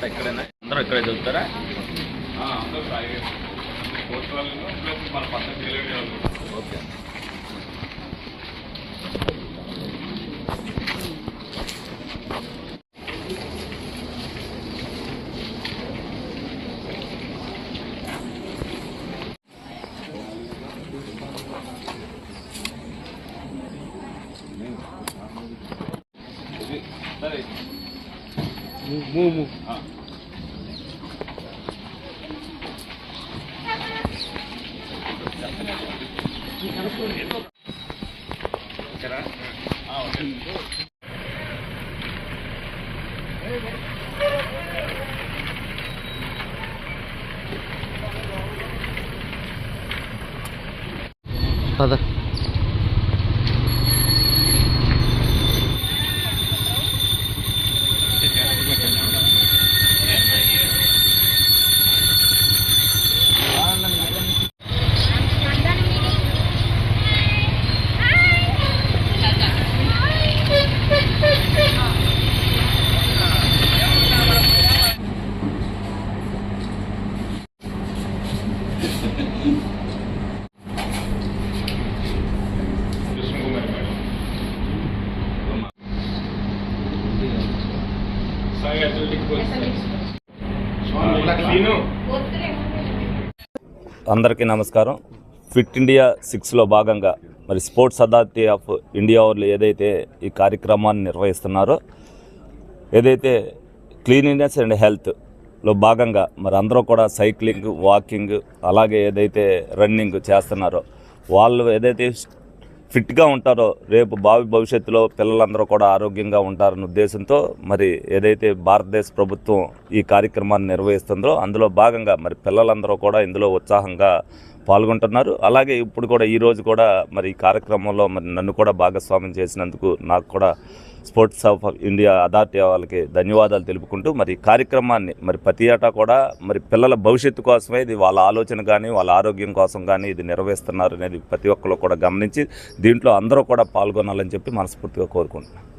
ఎక్కడైనా అందరూ ఎక్కడ చదువుతారా? అందరూ ప్రైవేట్ కోర్స్ వాళ్ళు ప్లస్ మన పక్కన తెలియదు. ఓకే. సరే మూవ్ పద. అందరికీ నమస్కారం. ఫిట్ ఇండియా 6లో భాగంగా మరి స్పోర్ట్స్ అథారిటీ ఆఫ్ ఇండియా వాళ్ళు ఏదైతే ఈ కార్యక్రమాన్ని నిర్వహిస్తున్నారో, ఏదైతే క్లీనినెస్ అండ్ హెల్త్లో భాగంగా మరి అందరూ కూడా సైక్లింగ్, వాకింగ్, అలాగే ఏదైతే రన్నింగ్ చేస్తున్నారో వాళ్ళు ఏదైతే ఫిట్గా ఉంటారో రేపు భవిష్యత్తులో పిల్లలందరూ కూడా ఆరోగ్యంగా ఉంటారన్న ఉద్దేశంతో మరి ఏదైతే భారతదేశ ప్రభుత్వం ఈ కార్యక్రమాన్ని నిర్వహిస్తుందో అందులో భాగంగా మరి పిల్లలందరూ కూడా ఇందులో ఉత్సాహంగా పాల్గొంటున్నారు. అలాగే ఇప్పుడు కూడా ఈరోజు కూడా మరి ఈ కార్యక్రమంలో మరి నన్ను కూడా భాగస్వామ్యం చేసినందుకు నాకు కూడా స్పోర్ట్స్ ఆఫ్ ఇండియా అథారిటీ వాళ్ళకి ధన్యవాదాలు తెలుపుకుంటూ మరి ఈ కార్యక్రమాన్ని మరి ప్రతి ఏటా కూడా మరి పిల్లల భవిష్యత్తు కోసమే ఇది వాళ్ళ ఆలోచన కానీ వాళ్ళ ఆరోగ్యం కోసం కానీ ఇది నిర్వహిస్తున్నారు అనేది ప్రతి ఒక్కరు కూడా గమనించి దీంట్లో అందరూ కూడా పాల్గొనాలని చెప్పి మనస్ఫూర్తిగా కోరుకుంటున్నాను.